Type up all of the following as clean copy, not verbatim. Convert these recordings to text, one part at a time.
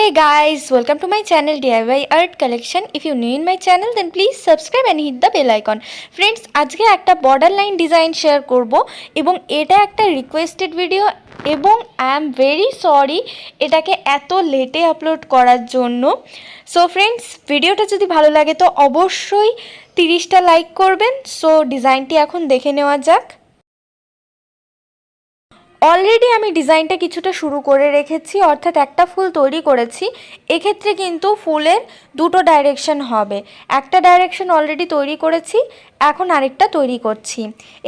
Hey guys, welcome to my channel DIY Art Collection. If you're new in my channel then please subscribe and hit the bell icon. Friends, আজকে একটা border line design share করব এবং এটা একটা requested video এবং I am very sorry এটাকে এত লেটে আপলোড করার জন্য। সো ফ্রেন্ডস, ভিডিওটা যদি ভালো লাগে তো অবশ্যই 30টা লাইক করবেন। সো ডিজাইনটি এখন দেখে নেওয়া যাক। অলরেডি আমি ডিজাইনটা কিছুটা শুরু করে রেখেছি, অর্থাৎ একটা ফুল তৈরি করেছি। এক্ষেত্রে কিন্তু ফুলের দুটো ডাইরেকশন হবে। একটা ডাইরেকশন অলরেডি তৈরি করেছি, এখন আরেকটা তৈরি করছি।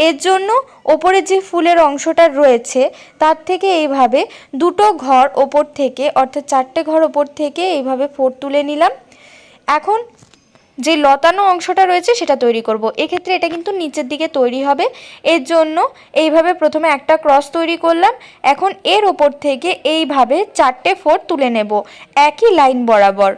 এর জন্য ওপরে যে ফুলের অংশটা রয়েছে তার থেকে এইভাবে দুটো ঘর ওপর থেকে, অর্থাৎ 4টে ঘর ওপর থেকে এইভাবে ফোর তুলে নিলাম। এখন যে লতানো অংশটা রয়েছে সেটা তৈরি করব। এক্ষেত্রে এটা কিন্তু নিচের দিকে তৈরি হবে। এর জন্য এইভাবে প্রথমে একটা ক্রস তৈরি করলাম। এখন এর ওপর থেকে এইভাবে 4টে ফোর তুলে নেব একই লাইন বরাবর।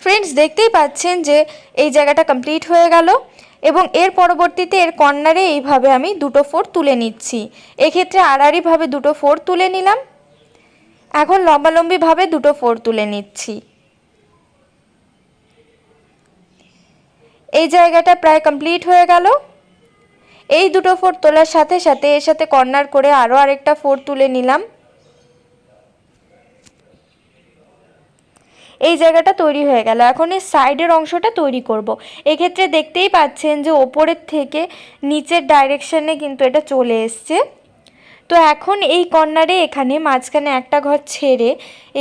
ফ্রেন্ডস, দেখতেই পাচ্ছেন যে এই জায়গাটা কমপ্লিট হয়ে গেল এবং এর পরবর্তীতে এর কর্নারে এইভাবে আমি দুটো ফোর তুলে নিচ্ছি। এক্ষেত্রে আড়াআড়িভাবে দুটো ফোর তুলে নিলাম। এখন লম্বালম্বিভাবে দুটো ফোর তুলে নিচ্ছি। এই জায়গাটা প্রায় কমপ্লিট হয়ে গেল। এই দুটো ফোর তোলার সাথে সাথে এর সাথে কর্নার করে আরও আরেকটা ফোর তুলে নিলাম। এই জায়গাটা তৈরি হয়ে গেল। এখন এই সাইডের অংশটা তৈরি করব। এক্ষেত্রে দেখতেই পাচ্ছেন যে ওপরের থেকে নিচের ডাইরেকশনে কিন্তু এটা চলে এসছে। তো এখন এই কর্নারে এখানে মাঝখানে একটা ঘর ছেড়ে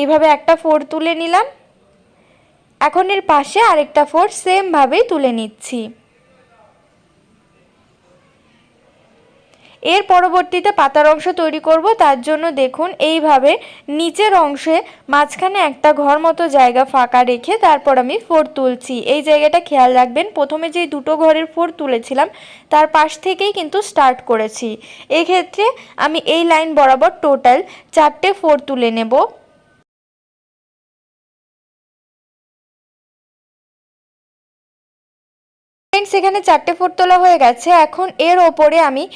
এইভাবে একটা ফোর তুলে নিলাম। এখন এর পাশে আরেকটা ফোর সেমভাবেই তুলে নিচ্ছি। এর পরবর্তীতে পাতার অংশ তৈরি করব। তার জন্য দেখুন এইভাবে নিচের অংশে মাঝখানে একটা ঘর মতো জায়গা ফাঁকা রেখে তারপর আমি ফোর তুলছি। এই জায়গাটা খেয়াল রাখবেন, প্রথমে যে দুটো ঘরের ফোর তুলেছিলাম তার পাশ থেকেই কিন্তু স্টার্ট করেছি। এক্ষেত্রে আমি এই লাইন বরাবর টোটাল 4টে ফোর তুলে নেব। ফ্রেন্ডস, এখানে 4টে ফোর তোলা হয়ে গেছে। এখন এর ওপরে আমি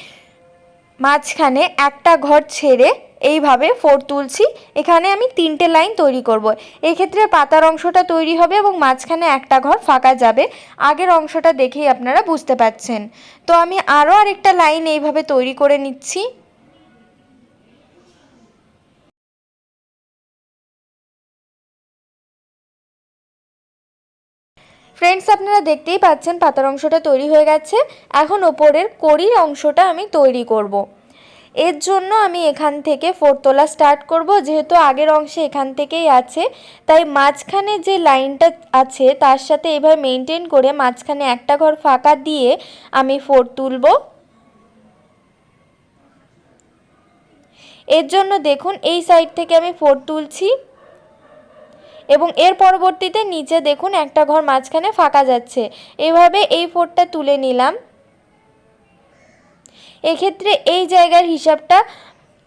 মাঝখানে একটা ঘর ছেড়ে এইভাবে ফোর তুলছি। এখানে আমি 3টে লাইন তৈরি করব। এক্ষেত্রে পাতার অংশটা তৈরি হবে এবং মাঝখানে একটা ঘর ফাঁকা যাবে। আগের অংশটা দেখেই আপনারা বুঝতে পারছেন। তো আমি আরও আরেকটা লাইন এইভাবে তৈরি করে নিচ্ছি। ফ্রেন্ডস, আপনারা দেখতেই পাচ্ছেন পাতার অংশটা তৈরি হয়ে গেছে। এখন ওপরের কড়ির অংশটা আমি তৈরি করব। এর জন্য আমি এখান থেকে ফোর তোলা স্টার্ট করব। যেহেতু আগের অংশে এখান থেকেই আছে, তাই মাঝখানে যে লাইনটা আছে তার সাথে এইভাবে মেনটেন করে মাঝখানে একটা ঘর ফাঁকা দিয়ে আমি ফোর তুলব। এর জন্য দেখুন এই সাইড থেকে আমি ফোর তুলছি এবং এর পরবর্তীতে নিচে দেখুন একটা ঘর মাঝখানে ফাঁকা যাচ্ছে। এভাবে এই ফোরটা তুলে নিলাম। এক্ষেত্রে এই জায়গার হিসাবটা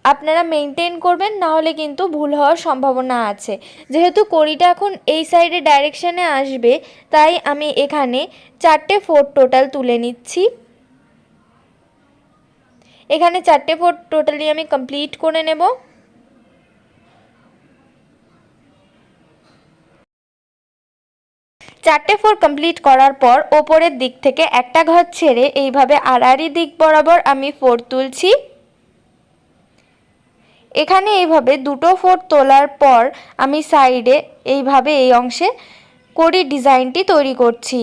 আপনারা মেনটেন করবেন, না হলে কিন্তু ভুল হওয়ার সম্ভাবনা আছে। যেহেতু কড়িটা এখন এই সাইডে ডাইরেকশানে আসবে, তাই আমি এখানে 4টে ফোর টোটাল তুলে নিচ্ছি। এখানে 4টে ফোর টোটালি আমি কমপ্লিট করে নেব। চারটে ফোর কমপ্লিট করার পর ওপরের দিক থেকে একটা ঘর ছেড়ে এইভাবে আড়াআড়ি দিক বরাবর আমি ফোর তুলছি। এখানে এইভাবে দুটো ফোর তোলার পর আমি সাইডে এইভাবে এই অংশে কড়ির ডিজাইনটি তৈরি করছি।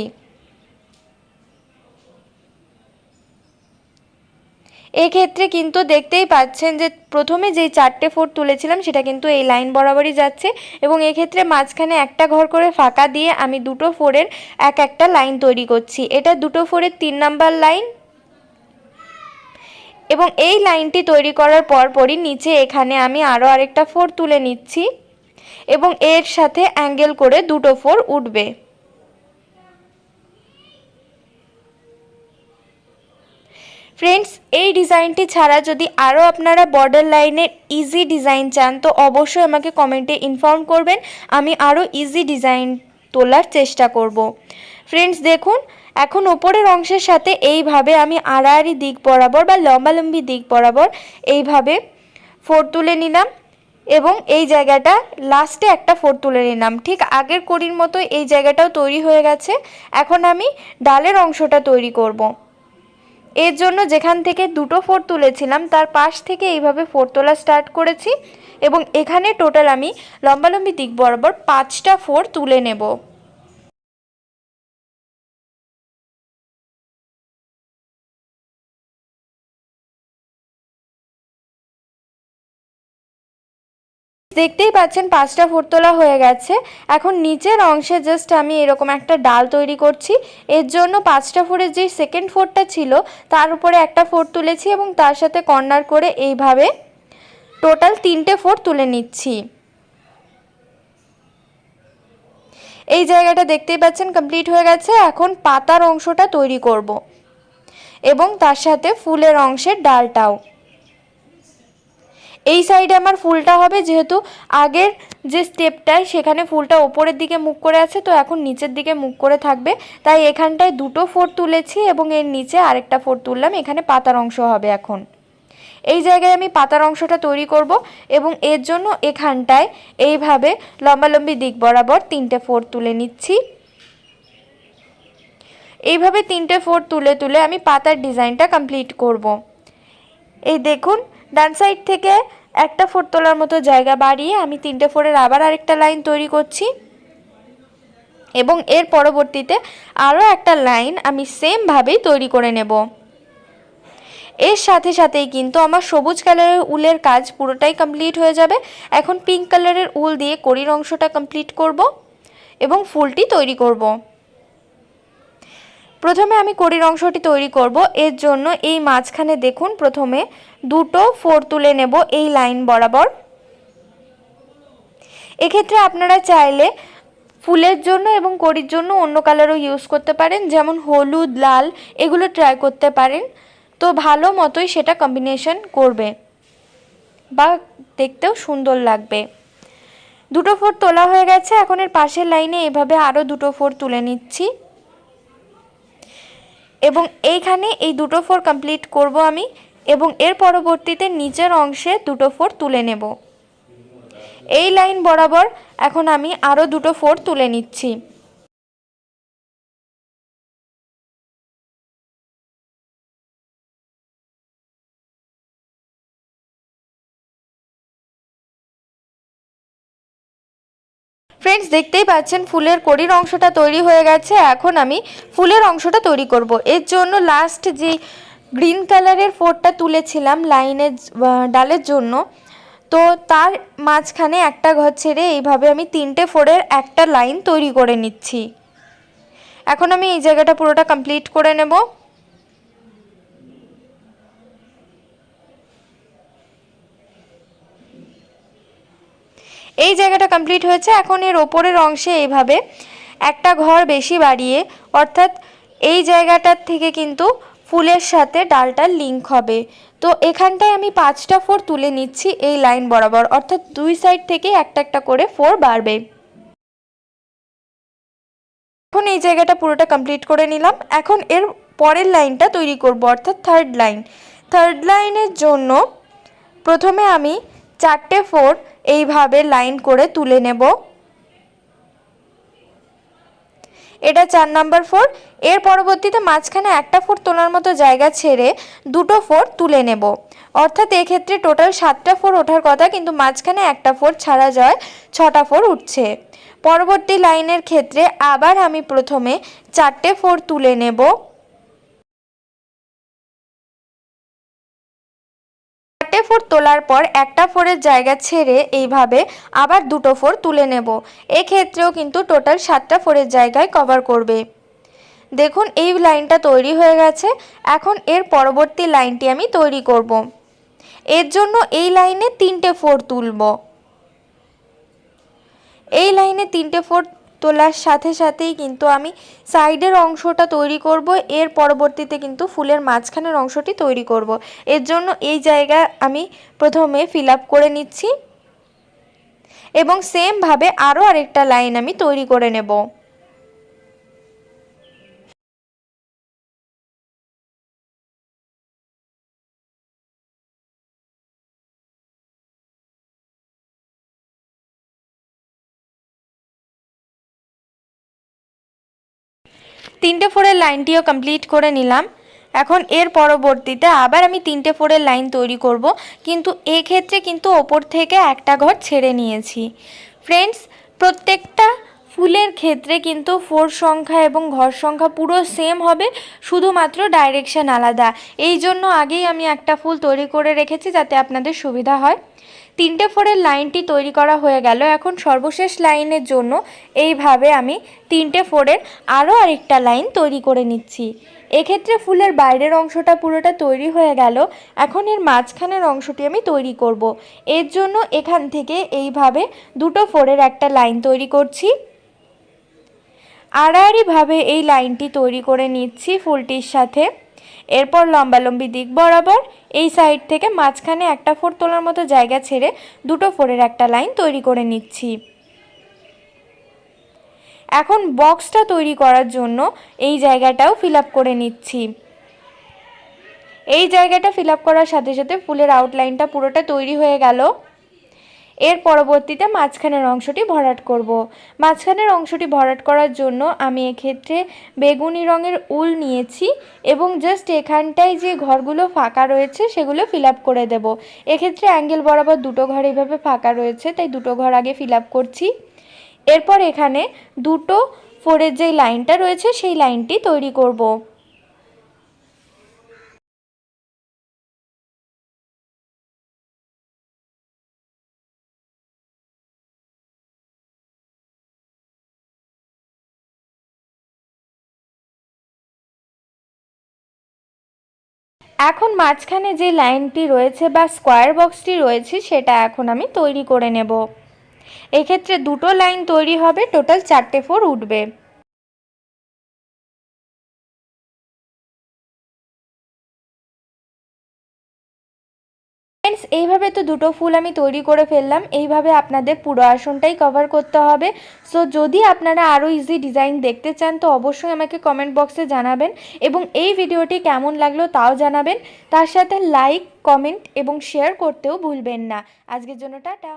এক্ষেত্রে কিন্তু দেখতেই পাচ্ছেন যে প্রথমে যেই 4টে ফোর তুলেছিলাম সেটা কিন্তু এই লাইন বরাবরই যাচ্ছে এবং এক্ষেত্রে মাঝখানে একটা ঘর করে ফাঁকা দিয়ে আমি দুটো ফোরের একটা লাইন তৈরি করছি। এটা দুটো ফোরের 3 নাম্বার লাইন এবং এই লাইনটি তৈরি করার পরপরই নিচে এখানে আমি আরও আরেকটা ফোর তুলে নিচ্ছি এবং এর সাথে অ্যাঙ্গেল করে দুটো ফোর উঠবে। ফ্রেন্ডস, এই ডিজাইনটি ছাড়া যদি আরও আপনারা বর্ডার লাইনের ইজি ডিজাইন চান তো অবশ্যই আমাকে কমেন্টে ইনফর্ম করবেন। আমি আরও ইজি ডিজাইন তোলার চেষ্টা করব। ফ্রেন্ডস, দেখুন এখন ওপরের অংশের সাথে এইভাবে আমি আড়াআড়ি দিক বরাবর বা লম্বালম্বি দিক বরাবর এইভাবে 4 তুলে নিলাম এবং এই জায়গাটা লাস্টে একটা 4 তুলে নিলাম। ঠিক আগের কড়ির মতো এই জায়গাটাও তৈরি হয়ে গেছে। এখন আমি ডালের অংশটা তৈরি করব। এর জন্য যেখান থেকে দুটো 4 তুলেছিলাম তার পাশ থেকে এইভাবে 4 তোলা স্টার্ট করেছি এবং এখানে টোটাল আমি লম্বালম্বি দিক বরাবর 5টা 4 তুলে নেব। দেখতেই পাচ্ছেন 5টা 4 তোলা হয়ে গেছে। এখন নিচের অংশে জাস্ট আমি এরকম একটা ডাল তৈরি করছি। এর জন্য 5টা 4-এর যে সেকেন্ড 4টা ছিল তার উপরে একটা 4 তুলেছি এবং তার সাথে কর্নার করে এইভাবে টোটাল 3টে 4 তুলে নিচ্ছি। এই জায়গাটা দেখতেই পাচ্ছেন কমপ্লিট হয়ে গেছে। এখন পাতার অংশটা তৈরি করব এবং তার সাথে ফুলের অংশের ডালটাও। এই সাইডে আমার ফুলটা হবে, যেহেতু আগের যে স্টেপটায় সেখানে ফুলটা ওপরের দিকে মুখ করে আছে, তো এখন নিচের দিকে মুখ করে থাকবে। তাই এখানটায় দুটো 4 তুলেছি এবং এর নিচে আরেকটা 4 তুললাম। এখানে পাতার অংশ হবে। এখন এই জায়গায় আমি পাতার অংশটা তৈরি করব এবং এর জন্য এখানটায় এইভাবে লম্বালম্বি দিক বরাবর 3টে 4 তুলে নিচ্ছি। এইভাবে 3টে 4 তুলে তুলে আমি পাতার ডিজাইনটা কমপ্লিট করব। এই দেখুন, ডান সাইড থেকে একটা 4 তোলার মতো জায়গা বাড়িয়ে আমি 3টে 4-এর আবার আরেকটা লাইন তৈরি করছি এবং এর পরবর্তীতে আরও একটা লাইন আমি সেমভাবেই তৈরি করে নেব। এর সাথে সাথেই কিন্তু আমার সবুজ কালারের উলের কাজ পুরোটাই কমপ্লিট হয়ে যাবে। এখন পিঙ্ক কালারের উল দিয়ে কড়ির অংশটা কমপ্লিট করব এবং ফুলটি তৈরি করব। প্রথমে আমি কড়ির অংশটি তৈরি করব। এর জন্য এই মাঝখানে দেখুন প্রথমে দুটো 4 তুলে নেব এই লাইন বরাবর। এক্ষেত্রে আপনারা চাইলে ফুলের জন্য এবং কড়ির জন্য অন্য কালারও ইউজ করতে পারেন, যেমন হলুদ, লাল, এগুলো ট্রাই করতে পারেন। তো ভালো মতোই সেটা কম্বিনেশন করবে বা দেখতেও সুন্দর লাগবে। দুটো 4 তোলা হয়ে গেছে। এখন এর পাশের লাইনে এভাবে আরও দুটো 4 তুলে নিচ্ছি এবং এইখানে এই দুটো 4 কমপ্লিট করব আমি এবং এর পরবর্তীতে নিচের অংশে দুটো 4 তুলে নেব। এই লাইন বরাবর এখন আমি আরও দুটো 4 তুলে নিচ্ছি। ফ্রেন্ডস, দেখতেই পাচ্ছেন ফুলের কড়ির অংশটা তৈরি হয়ে গেছে। এখন আমি ফুলের অংশটা তৈরি করব। এর জন্য লাস্ট যে গ্রিন কালারের 4টা তুলেছিলাম লাইনের ডালের জন্য, তো তার মাঝখানে একটা ঘর ছেড়ে এইভাবে আমি 3টে 4-এর একটা লাইন তৈরি করে নিচ্ছি। এখন আমি এই জায়গাটা পুরোটা কমপ্লিট করে নেব। এই জায়গাটা কমপ্লিট হয়েছে। এখন এর ওপরের অংশে এইভাবে একটা ঘর বেশি বাড়িয়ে, অর্থাৎ এই জায়গাটার থেকে কিন্তু ফুলের সাথে ডালটার লিঙ্ক হবে। তো এখানটায় আমি 5টা 4 তুলে নিচ্ছি এই লাইন বরাবর, অর্থাৎ দুই সাইড থেকে একটা একটা করে 4 বাড়বে। এখন এই জায়গাটা পুরোটা কমপ্লিট করে নিলাম। এখন এর পরের লাইনটা তৈরি করব, অর্থাৎ থার্ড লাইন। থার্ড লাইনের জন্য প্রথমে আমি 4টে 4 এইভাবে লাইন করে তুলে নেব। এটা 4 নাম্বার 4। এর পরবর্তীতে মাঝখানে একটা 4 তোলার মতো জায়গা ছেড়ে দুটো 4 তুলে নেব, অর্থাৎ এক্ষেত্রে টোটাল 7টা 4 ওঠার কথা, কিন্তু মাঝখানে একটা 4 ছাড়া যায় 6টা 4 উঠছে। পরবর্তী লাইনের ক্ষেত্রে আবার আমি প্রথমে 4টে 4 তুলে নেব। 4টে 4 তোলার পর একটা 4-এর জায়গা ছেড়ে এইভাবে আবার দুটো 4 তুলে নেব। এক্ষেত্রেও কিন্তু টোটাল 7টা 4-এর জায়গায় কভার করবে। দেখুন, এই লাইনটা তৈরি হয়ে গেছে। এখন এর পরবর্তী লাইনটি আমি তৈরি করব। এর জন্য এই লাইনে 3টে 4 তুলব। এই লাইনে 3টে 4 তোলার সাথে সাথেই কিন্তু আমি সাইডের অংশটা তৈরি করব। এর পরবর্তীতে কিন্তু ফুলের মাঝখানের অংশটি তৈরি করব। এর জন্য এই জায়গা আমি প্রথমে ফিল আপ করে নিচ্ছি এবং সেমভাবে আরও আরেকটা লাইন আমি তৈরি করে নেব। 3টে 4-এর লাইনটিও কমপ্লিট করে নিলাম। এখন এর পরবর্তীতে আবার আমি 3টে 4-এর লাইন তৈরি করব, কিন্তু এক্ষেত্রে কিন্তু ওপর থেকে একটা ঘর ছেড়ে নিয়েছি। ফ্রেন্ডস, প্রত্যেকটা ফুলের ক্ষেত্রে কিন্তু 4 সংখ্যা এবং ঘর সংখ্যা পুরো সেম হবে, শুধুমাত্র ডাইরেকশন আলাদা। এই জন্য আগেই আমি একটা ফুল তৈরি করে রেখেছি যাতে আপনাদের সুবিধা হয়। 3টে 4-এর লাইনটি তৈরি করা হয়ে গেল। এখন সর্বশেষ লাইনের জন্য এইভাবে আমি 3টে 4-এর আরও আরেকটা লাইন তৈরি করে নিচ্ছি। এক্ষেত্রে ফুলের বাইরের অংশটা পুরোটা তৈরি হয়ে গেল। এখন এর মাঝখানের অংশটি আমি তৈরি করব। এর জন্য এখান থেকে এইভাবে দুটো 4-এর একটা লাইন তৈরি করছি। আড়াআড়িভাবে এই লাইনটি তৈরি করে নিচ্ছি ফুলটির সাথে। এরপর লম্বালম্বি দিক বরাবর এই সাইড থেকে মাঝখানে একটা 4 তোলার মতো জায়গা ছেড়ে দুটো 4-এর একটা লাইন তৈরি করে নিচ্ছি। এখন বক্সটা তৈরি করার জন্য এই জায়গাটাও ফিল আপ করে নিচ্ছি। এই জায়গাটা ফিল আপ করার সাথে সাথে ফুলের আউটলাইনটা পুরোটা তৈরি হয়ে গেল। এর পরবর্তীতে মাঝখানের অংশটি ভরাট করব। মাঝখানের অংশটি ভরাট করার জন্য আমি এক্ষেত্রে বেগুনি রঙের উল নিয়েছি এবং জাস্ট এখানটায় যে ঘরগুলো ফাঁকা রয়েছে সেগুলো ফিল আপ করে দেব। এক্ষেত্রে অ্যাঙ্গেল বরাবর দুটো ঘর এইভাবে ফাঁকা রয়েছে, তাই দুটো ঘর আগে ফিল আপ করছি। এরপর এখানে দুটো 4-এর যে লাইনটা রয়েছে সেই লাইনটি তৈরি করব। এখন মাঝখানে যে লাইনটি রয়েছে বা স্কোয়ার বক্সটি রয়েছে সেটা এখন আমি তৈরি করে নেব। এক্ষেত্রে দুটো লাইন তৈরি হবে, টোটাল 4টে 4 উঠবে। ফ্রেন্ডস, এইভাবে তো দুটো ফুল আমি তৈরি করে ফেললাম। এইভাবে আপনাদের পুরো আসনটাই কভার করতে হবে। সো যদি আপনারা আরও ইজি ডিজাইন দেখতে চান তো অবশ্যই আমাকে কমেন্ট বক্সে জানাবেন এবং এই ভিডিওটি কেমন লাগলো তাও জানাবেন। তার সাথে লাইক, কমেন্ট এবং শেয়ার করতেও ভুলবেন না। আজকের জন্য টাটা।